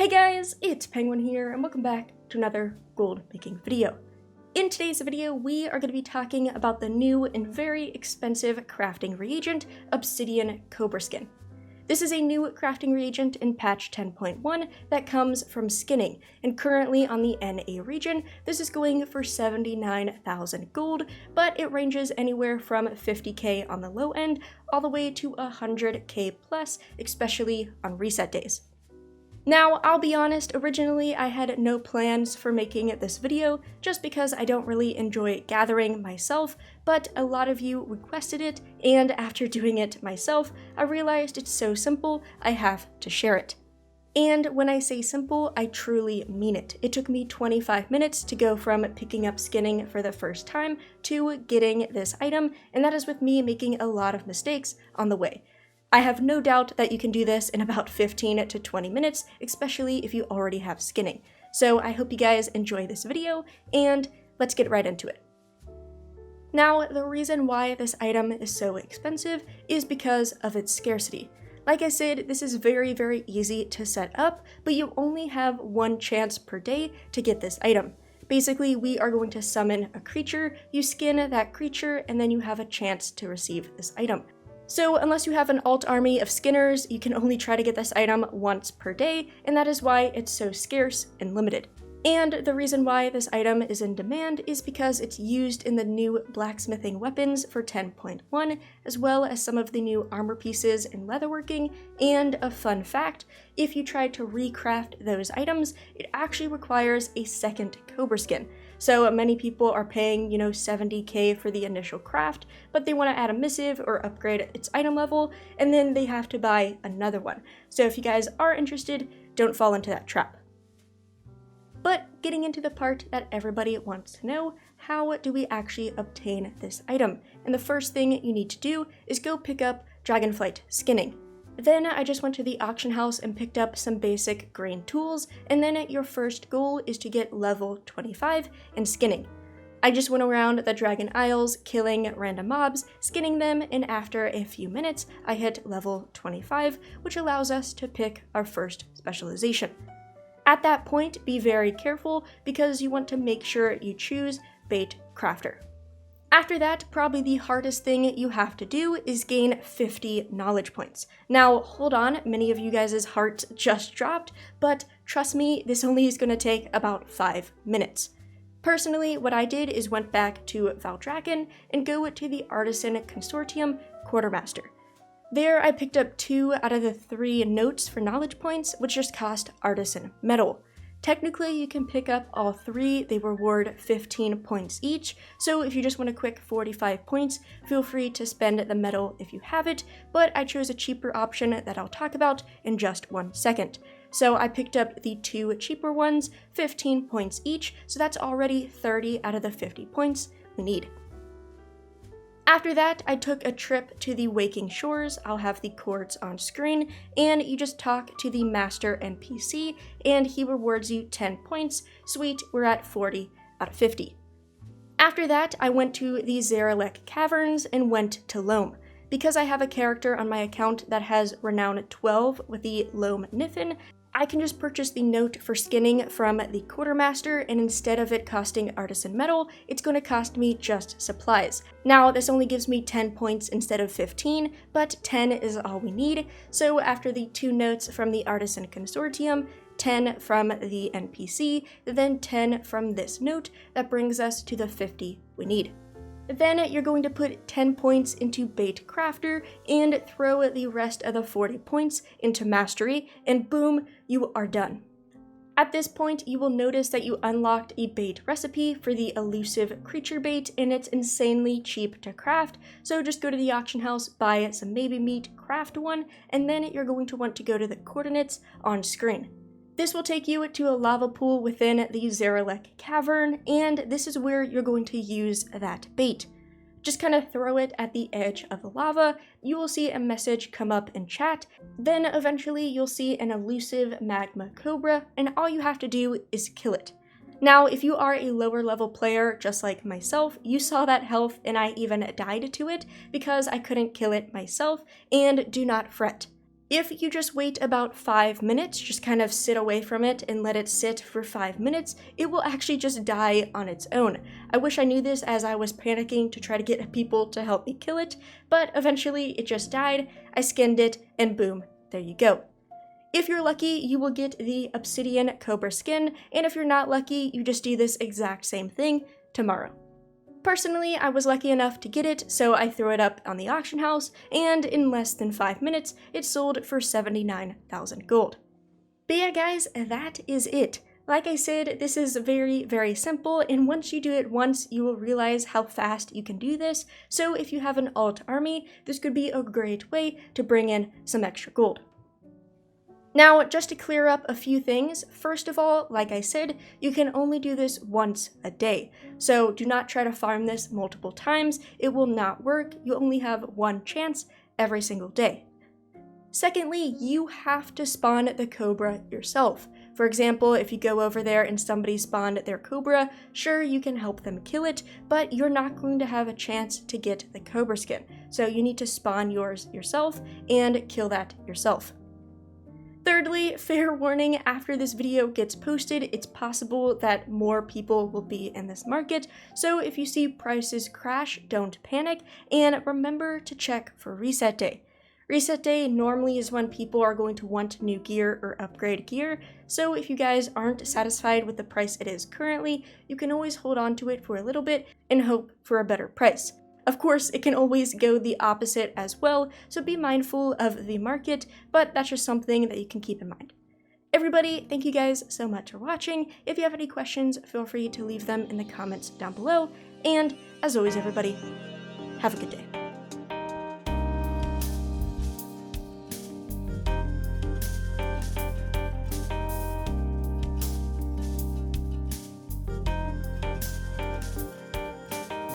Hey guys, it's Penguin here, and welcome back to another gold making video. In today's video, we are going to be talking about the new and very expensive crafting reagent, Obsidian Cobraskin. This is a new crafting reagent in patch 10.1 that comes from skinning, and currently on the NA region, this is going for 79,000 gold, but it ranges anywhere from 50k on the low end all the way to 100k plus, especially on reset days. Now, I'll be honest, originally I had no plans for making this video just because I don't really enjoy gathering myself, but a lot of you requested it, and after doing it myself, I realized it's so simple, I have to share it. And when I say simple, I truly mean it. It took me 25 minutes to go from picking up skinning for the first time to getting this item, and that is with me making a lot of mistakes on the way. I have no doubt that you can do this in about 15 to 20 minutes, especially if you already have skinning. So I hope you guys enjoy this video, and let's get right into it. Now, the reason why this item is so expensive is because of its scarcity. Like I said, this is very, very easy to set up, but you only have one chance per day to get this item. Basically, we are going to summon a creature, you skin that creature, and then you have a chance to receive this item. So unless you have an alt army of skinners, you can only try to get this item once per day, and that is why it's so scarce and limited. And the reason why this item is in demand is because it's used in the new blacksmithing weapons for 10.1, as well as some of the new armor pieces and leatherworking. And a fun fact, if you try to recraft those items, it actually requires a second Cobraskin. So many people are paying, 70k for the initial craft, but they want to add a missive or upgrade its item level, and then they have to buy another one. So if you guys are interested, don't fall into that trap. But getting into the part that everybody wants to know, how do we actually obtain this item? And the first thing you need to do is go pick up Dragonflight Skinning. Then I just went to the auction house and picked up some basic green tools, and then your first goal is to get level 25 in skinning. I just went around the Dragon Isles, killing random mobs, skinning them, and after a few minutes, I hit level 25, which allows us to pick our first specialization. At that point, be very careful because you want to make sure you choose Bait Crafter. After that, probably the hardest thing you have to do is gain 50 knowledge points. Now, hold on, many of you guys' hearts just dropped, but trust me, this only is going to take about 5 minutes. Personally, what I did is went back to Valdrakken and go to the Artisan Consortium Quartermaster. There, I picked up 2 out of the 3 notes for knowledge points, which just cost Artisan Metal. Technically, you can pick up all 3, they reward 15 points each, so if you just want a quick 45 points, feel free to spend the metal if you have it, but I chose a cheaper option that I'll talk about in just 1 second. So I picked up the 2 cheaper ones, 15 points each, so that's already 30 out of the 50 points we need. After that, I took a trip to the Waking Shores. I'll have the chords on screen, and you just talk to the master NPC, and he rewards you 10 points. Sweet, we're at 40 out of 50. After that, I went to the Zarelek Caverns and went to Loam. Because I have a character on my account that has renown 12 with the Loam Niffin, I can just purchase the note for skinning from the quartermaster, and instead of it costing artisan metal, it's going to cost me just supplies. Now, this only gives me 10 points instead of 15, but 10 is all we need. So after the 2 notes from the Artisan Consortium, 10 from the NPC, then 10 from this note, that brings us to the 50 we need. Then you're going to put 10 points into Bait Crafter and throw the rest of the 40 points into Mastery, and boom, you are done. At this point, you will notice that you unlocked a bait recipe for the elusive creature bait, and it's insanely cheap to craft, so just go to the auction house, buy some maybe meat, craft one, and then you're going to want to go to the coordinates on screen. This will take you to a lava pool within the Zarelek Cavern, and this is where you're going to use that bait. Just kind of throw it at the edge of the lava, you will see a message come up in chat, then eventually you'll see an elusive magma cobra, and all you have to do is kill it. Now, if you are a lower level player just like myself, you saw that health and I even died to it because I couldn't kill it myself, and do not fret. If you just wait about 5 minutes, just kind of sit away from it and let it sit for 5 minutes, it will actually just die on its own. I wish I knew this as I was panicking to try to get people to help me kill it, but eventually it just died, I skinned it, and boom, there you go. If you're lucky, you will get the Obsidian Cobraskin, and if you're not lucky, you just do this exact same thing tomorrow. Personally, I was lucky enough to get it, so I threw it up on the auction house, and in less than 5 minutes, it sold for 79,000 gold. But yeah guys, that is it. Like I said, this is very, very simple, and once you do it once, you will realize how fast you can do this, so if you have an alt army, this could be a great way to bring in some extra gold. Now, just to clear up a few things, first of all, like I said, you can only do this once a day. So do not try to farm this multiple times, it will not work, you only have one chance every single day. Secondly, you have to spawn the Cobra yourself. For example, if you go over there and somebody spawned their Cobra, sure, you can help them kill it, but you're not going to have a chance to get the Cobra skin. So you need to spawn yours yourself and kill that yourself. Thirdly, fair warning, after this video gets posted, it's possible that more people will be in this market, so if you see prices crash, don't panic, and remember to check for reset day. Reset day normally is when people are going to want new gear or upgrade gear, so if you guys aren't satisfied with the price it is currently, you can always hold on to it for a little bit and hope for a better price. Of course, it can always go the opposite as well, so be mindful of the market, but that's just something that you can keep in mind. Everybody, thank you guys so much for watching. If you have any questions, feel free to leave them in the comments down below, and as always everybody, have a good day.